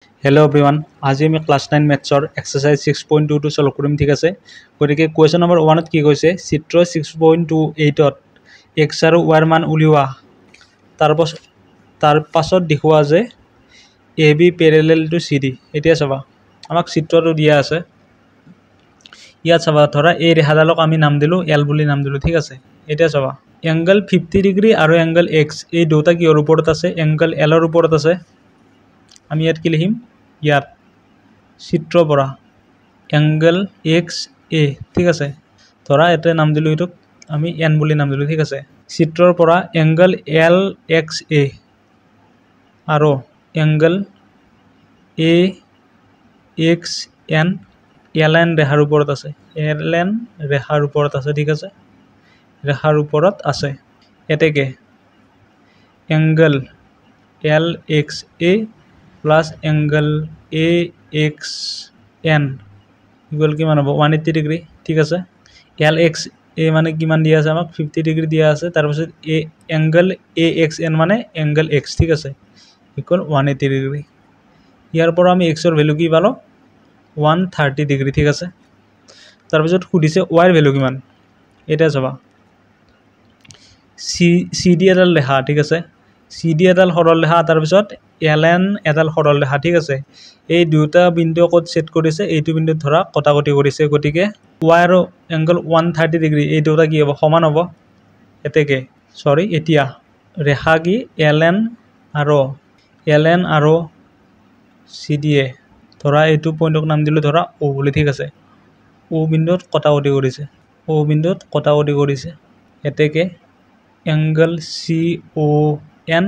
Hello' everyone, আজি আমি class 9 মেথছৰ exercise 6.22 solve কৰিম। ঠিক আছে, গতিকে কুৱেশ্যন নম্বৰ 1ত কি কৈছে, চিত্ৰ 6.28ত এক্স আৰু ৱাইৰ মান উলিওৱা। তাৰ পাছত দেখুওৱা যে A B parallel to C D. এতিয়া চাবা, আমাক চিত্ৰটো দিয়া আছে। ইয়াত চাবা, ধৰা এই ৰেখাডালক আমি নাম দিলোঁ এল বুলি নাম দিলোঁ। ঠিক আছে, এতিয়া চাবা এংগল 50 ডিগ্ৰী আৰু এংগল এক্স এই দুটা কিহৰ ওপৰত আছে? এংগল এলৰ ওপৰত আছে। আমি ইয়াত কি লিখিম? ইয়াত চিত্ৰৰ পৰা এংগল এক্স এ। ঠিক আছে, ধৰা ইয়াতে নাম দিলোঁ, এইটোক আমি এন বুলি নাম দিলোঁ। ঠিক আছে, চিত্ৰৰ পৰা এংগল এল এক্স এ আৰু এংগল এ এক্স এন এল এন ৰেখাৰ ওপৰত আছে। এল এন ৰেখাৰ ওপৰত আছে। ঠিক আছে, ৰেখাৰ ওপৰত আছে। এতেকে angle L X A plus angle A x N equal কিমান হ'ব? 180 ডিগ্ৰী। ঠিক আছে, এল এক্স এ মানে কিমান দিয়া আছে? আমাক 50 ডিগ্ৰী দিয়া আছে। তাৰপিছত এংগল এ এক্স এন মানে এংগল এক্স। ঠিক আছে, ইকুৱেল 180 ডিগ্ৰী। ইয়াৰ পৰা আমি এক্সৰ ভেলু কি পালোঁ? 130 ডিগ্ৰী। ঠিক আছে, তাৰপিছত সুধিছে ৱাইৰ ভেলু কিমান। এতিয়া চাবা, চি ডি এডাল ৰেখা। ঠিক আছে, চি ডি এডাল সৰল ৰেখা, তাৰপিছত এল এন এডাল সৰল ৰেখা। ঠিক আছে, এই দুটা বিন্দু ক'ত ছেট কৰিছে? এইটো বিন্দুত ধৰা কটাকটি কৰিছে। গতিকে ৱাই আৰু এংগল 130 ডিগ্ৰী এই দুটা কি হ'ব? সমান হ'ব। এতিয়া ৰেখা কি? এল এন আৰু চি ডি এ, ধৰা এইটো পইণ্টক নাম দিলোঁ ধৰা অ বুলি। ঠিক আছে, অ বিন্দুত কটাকটি কৰিছে। এতেকে angle C O' N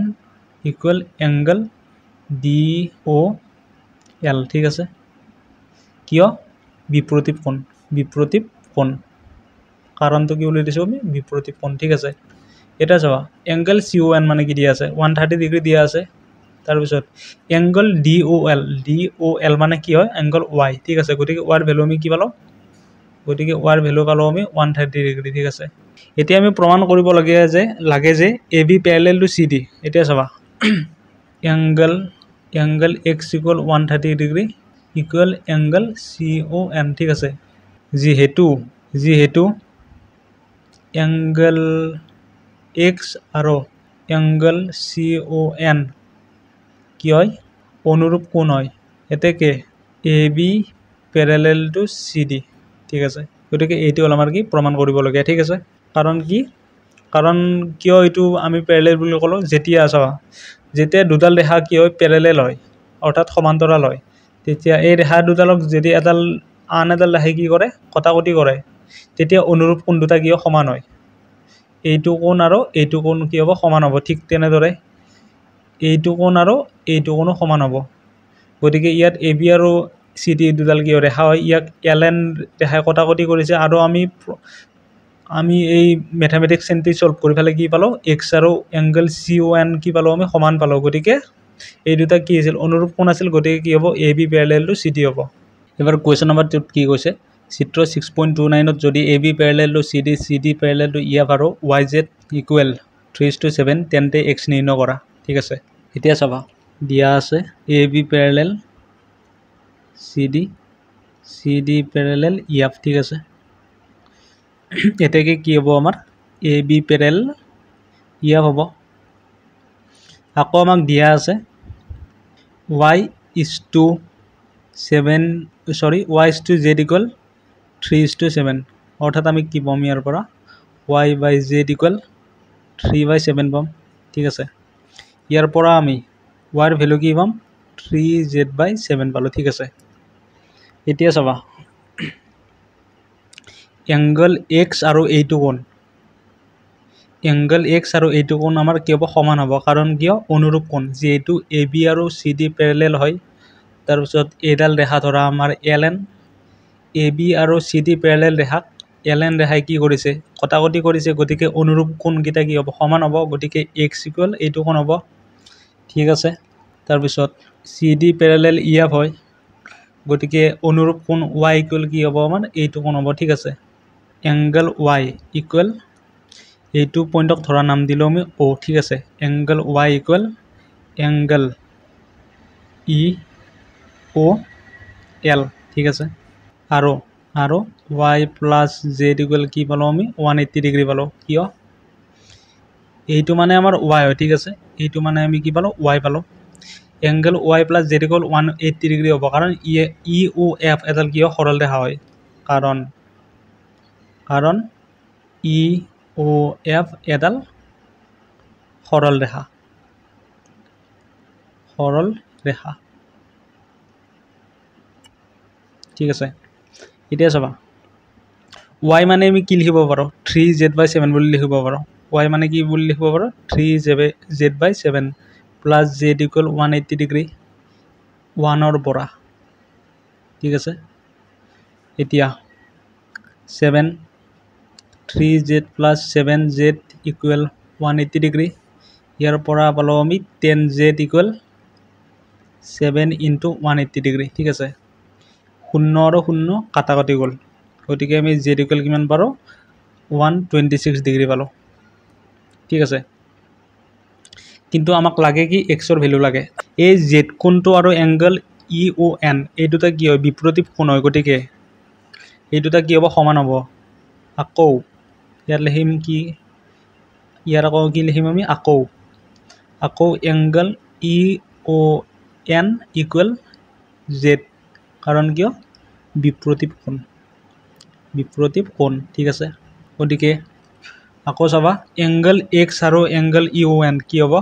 equal angle D O' L. ঠিক আছে, কিয়? বিপৰীত কোণ। কাৰণটো কি বুলি দিছোঁ আমি? বিপৰীত কোণ। ঠিক আছে, এতিয়া চাবা, এংগল চি অ' এন মানে কি দিয়া আছে? 130 ডিগ্ৰী দিয়া আছে। তাৰপিছত এংগল ডি অ' এল মানে কি হয়? Angle Y. ঠিক আছে, গতিকে ৱাইৰ ভেলু আমি কি পালোঁ? আমি 130 ডিগ্ৰী। ঠিক আছে, এতিয়া আমি প্ৰমাণ কৰিব লাগে যে A B parallel to C D. এতিয়া চাবা, angle X equal 130 degree equal angle C O' N. ঠিক আছে, যিহেতু এংগল এক্স আৰু এংগল চি অ' এন কি হয়? অনুৰূপ কোণ হয়। এতেকে A B parallel to C D. ঠিক আছে, গতিকে এইটো হ'ল আমাৰ কি? প্ৰমাণ কৰিবলগীয়া। ঠিক আছে, কাৰণ কিয় এইটো আমি পেৰেলেল বুলি ক'লোঁ? যেতিয়া দুডাল ৰেখা কি হয়? পেৰেলেল হয়, অৰ্থাৎ সমান্তৰাল হয়, তেতিয়া এই ৰেখা দুডালক যদি আন এডাল ৰেখাই কি কৰে? কটাকটি কৰে, তেতিয়া অনুৰূপ কোণ দুটা কি হয়? সমান হয়। এইটো কোণ আৰু এইটো কোণ কি হ'ব? সমান হ'ব। ঠিক তেনেদৰে এইটো কোণ আৰু এইটো কোণো সমান হ'ব। গতিকে ইয়াত এ বি আৰু চি ডি দুডাল কি ৰেখা হয়? ইয়াক এল এন ৰেখাই কটাকটি কৰিছে। আৰু আমি এই মেথামেটিক্স চেণ্টি চল্ভ কৰি পেলাই কি পালোঁ? এক্স আৰু এংগল চি অ' এন কি পালোঁ? আমি সমান পালোঁ। গতিকে এই দুটা কি আছিল? অনুৰূপ কোণ আছিল। গতিকে কি হ'ব? A B parallel to C D হ'ব। এবাৰ কুৱেশ্যন নম্বৰ 2ত কি কৈছে? চিত্ৰ 6.29ত যদি A B parallel to C D parallel to E F আৰু ৱাই জেড ইকুৱেল 3:7 তেন্তে এক্স নিৰ্ণয় কৰা। ঠিক আছে, এতিয়া চাবা, দিয়া আছে A B parallel C D parallel E F. ঠিক আছে, এতেকে কি হ'ব? আমাৰ A B parallel E F হ'ব। আকৌ আমাক দিয়া আছে y is to z equal 3:7, অৰ্থাৎ আমি কি পাম ইয়াৰ পৰা? y by z equal 3/7 পাম। ঠিক আছে, ইয়াৰ পৰা আমি yৰ ভেলু কি পাম? 3z/7 পালোঁ। ঠিক আছে, এতিয়া চাবা, এংগল এক্স আৰু এইটো কোণ আমাৰ কি হ'ব? সমান হ'ব। কাৰণ কিয়? অনুৰূপ কোণ। যিহেতু এ বি আৰু চি ডি পেৰেলেল হয়, তাৰপিছত এইডাল ৰেখা ধৰা আমাৰ এল এন, এ বি আৰু চি ডি পেৰেলেল ৰেখাক এল এন ৰেখাই কি কৰিছে? কটাকটি কৰিছে। গতিকে অনুৰূপ কোণকেইটা কি হ'ব? সমান হ'ব। গতিকে এক্স ইকুৱেল এইটো কোণ হ'ব। ঠিক আছে, তাৰপিছত C D parallel E F হয়, গতিকে অনুৰূপ কোণ ৱাই ইকুৱেল কি হ'ব? আমাৰ এইটো কোণ হ'ব। ঠিক আছে, এংগল ৱাই ইকুৱেল এইটো পইণ্টক ধৰা নাম দিলোঁ আমি অ'। ঠিক আছে, এংগল ৱাই ইকুৱেল এংগল ই ও এল ঠিক আছে আৰু y প্লাছ জেড ইকুৱেল কি পালোঁ আমি 180 ডিগ্ৰী পালোঁ কিয় এইটো মানে আমাৰ y হয় ঠিক আছে এইটো মানে আমি কি পালোঁ y পালোঁ angle y plus Z equal 180 degree হ'ব কাৰণ ই ও এফ এডাল কিয় সৰল ৰেখা হয় কাৰণ ই ও এফ এডাল সৰল ৰেখা ঠিক আছে এতিয়া চাবা y মানে আমি কি লিখিব পাৰোঁ 3z/7 বুলি লিখিব পাৰোঁ y মানে কি বুলি লিখিব পাৰোঁ 3z/7 plus z equal 180 degree 1ৰ পৰা ঠিক আছে এতিয়া 7 3z plus 7z equal 180 degree ইয়াৰ পৰা পালোঁ আমি 10z ইকুৱেল 7 ইনটু 180 ডিগ্ৰী ঠিক আছে 0 আৰু 0 কাটাকাটি গ'ল গতিকে আমি z ইকুৱেল কিমান পাৰোঁ 126 ডিগ্ৰী পালোঁ ঠিক আছে কিন্তু আমাক লাগে কি এক্সৰ ভ্যালু লাগে এই z কোণটো আৰু এংগল ই ও এন এই দুটা কি হয় বিপৰীত কোণ হয় গতিকে এই দুটা কি হ'ব সমান হ'ব আকৌ ইয়াত লিখিম কি ইয়াৰ আকৌ কি লিখিম আমি আকৌ এংগল ই ও এন ইকুৱেল জেড কাৰণ কিয় বিপৰীত কোণ ঠিক আছে গতিকে আকৌ চাবা এংগল এক্স আৰু এংগল ই ও এন কি হ'ব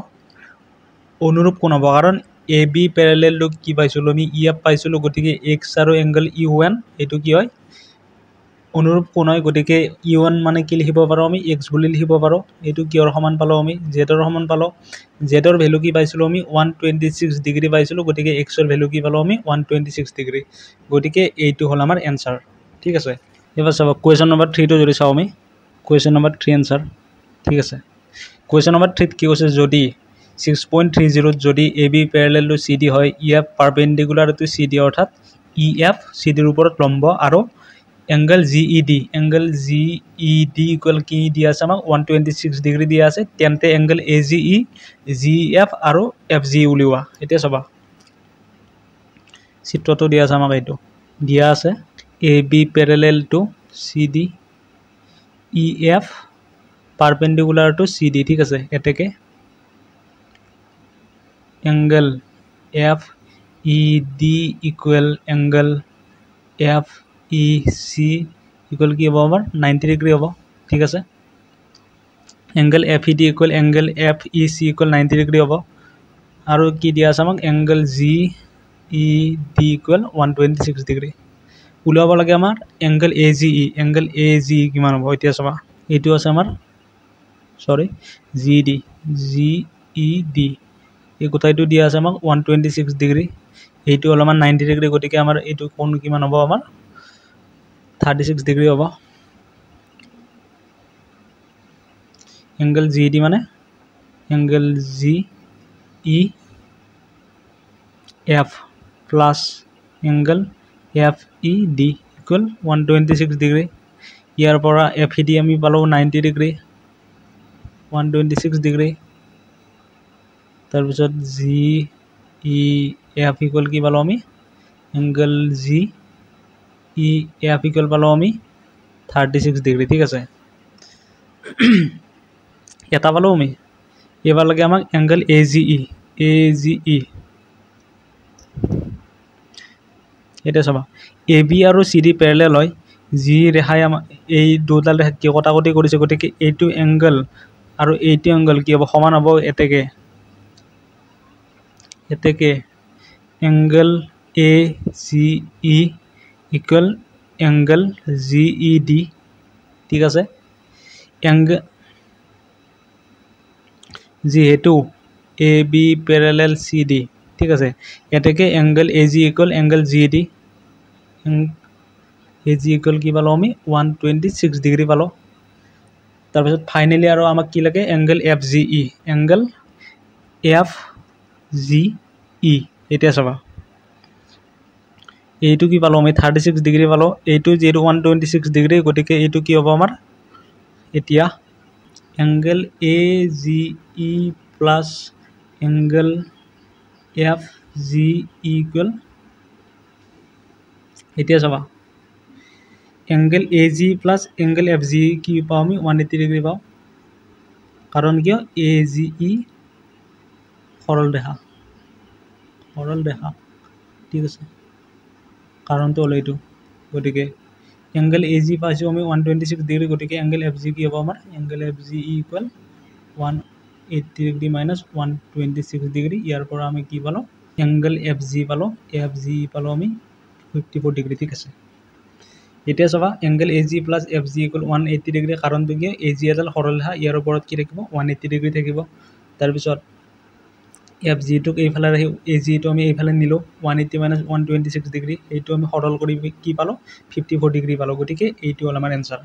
অনুৰূপ কোণ হ'ব কাৰণ এ বি পেৰেলেল টু কি পাইছিলোঁ আমি ই এফ পাইছিলোঁ গতিকে এক্স আৰু এংগল ই ও এন এইটো কি হয় অনুৰূপ কোণ হয় গতিকে ই ওৱান মানে কি লিখিব পাৰোঁ আমি এক্স বুলি লিখিব পাৰোঁ এইটো কিহৰ সমান পালোঁ আমি জেডৰ সমান পালোঁ জেডৰ ভেলু কি পাইছিলোঁ আমি 126 ডিগ্ৰী পাইছিলোঁ গতিকে এক্সৰ ভেলু কি পালোঁ আমি 126 ডিগ্ৰী গতিকে এইটো হ'ল আমাৰ এনচাৰ ঠিক আছে এবাৰ চাব কুৱেশ্যন নম্বৰ 3টো যদি চাওঁ আমি কুৱেশ্যন নম্বৰ 3 এনচাৰ ঠিক আছে কুৱেশ্যন নম্বৰ 3ত কি কৈছে যদি 6.30 যদি A B parallel to C D হয় E F perpendicular to C D অৰ্থাৎ ই এফ চি ডিৰ ওপৰত লম্ব আৰু angle G E D equal কি দিয়া আছে আমাক 126 ডিগ্ৰী দিয়া আছে তেন্তে এংগল এ জি এফ আৰু এফ জি উলিওৱা এতিয়া চাবা চিত্ৰটো দিয়া আছে আমাক এইটো দিয়া আছে A B parallel to C D E F perpendicular to C D ঠিক আছে এতেকে angle F E D equal angle F E C equal কি হ'ব আমাৰ 90 ডিগ্ৰী হ'ব ঠিক আছে angle F E D equal angle F E C equal 90 degree হ'ব আৰু কি দিয়া আছে আমাক angle G E D equal 126 degree উলিয়াব লাগে আমাৰ এংগল এ জি ই কিমান হ'ব এতিয়া চাবা এইটো আছে আমাৰ জি ই ডি এই গোটাইটো দিয়া আছে আমাক 126 ডিগ্ৰী এইটো হ'ল আমাৰ 90 ডিগ্ৰী গতিকে আমাৰ এইটো কোণ কিমান হ'ব আমাৰ 36 ডিগ্ৰী হ'ব এংগল জি ডি মানে angle G E F plus angle F E D equal 126 degree ইয়াৰ পৰা এফ ই ডি আমি পালোঁ 90 ডিগ্ৰী 126 ডিগ্ৰী তাৰপিছত জি ই এফ ইকুৱেল কি পালোঁ আমি angle G E F equal পালোঁ আমি 36 ডিগ্ৰী ঠিক আছে এটা পালোঁ আমি এবাৰ লাগে আমাক এংগল এ জি ই এতিয়া চাবা এ বি আৰু চি ডি পেৰেলেল হয় যি ৰেখাই আমাক এই দুডাল ৰেখা কি কটাকটি কৰিছে গতিকে এইটো এংগল আৰু এইটো এংগল কি হ'ব সমান হ'ব এতেকে angle A G E equal angle G E D ঠিক আছে যিহেতু A B parallel C D ঠিক আছে এতেকে angle A G equal angle G D A G equal কি পালোঁ আমি 126 ডিগ্ৰী পালোঁ তাৰপিছত ফাইনেলি আৰু আমাক কি লাগে এংগল এফ জি ই এতিয়া চাবা এইটো কি পালোঁ আমি 36 ডিগ্ৰী পালোঁ এইটো যিহেতু 126 ডিগ্ৰী গতিকে এইটো কি হ'ব আমাৰ এতিয়া angle A G E plus angle F G E equal এতিয়া চাবা এংগেল এ G plus angle F G কি পাওঁ আমি 180 ডিগ্ৰী পাওঁ কাৰণ কিয় এ জি ই সৰল ৰেখা ঠিক আছে কাৰণটো হ'ল এইটো গতিকে এংগেল এ জি পাইছোঁ আমি 126 ডিগ্ৰী গতিকে এংগেল এফ জি কি হ'ব আমাৰ angle F G equal 180 degree minus 126 degree ইয়াৰ পৰা আমি কি পালোঁ এংগেল এফ জি পালোঁ আমি 54 ডিগ্ৰী ঠিক আছে এতিয়া চাবা এংগেল এ G plus F G equal 180 degree কাৰণটো কি এ জি এডাল সৰল ৰেখা ইয়াৰ ওপৰত কি থাকিব 180 ডিগ্ৰী থাকিব তাৰপিছত এফ জিটোক এইফালে ৰাখি এ জিটো আমি এইফালে নিলোঁ 180 মাইনাছ 126 ডিগ্ৰী এইটো আমি সৰল কৰি কি পালোঁ 54 ডিগ্ৰী পালোঁ গতিকে এইটো হ'ল আমাৰ এনচাৰ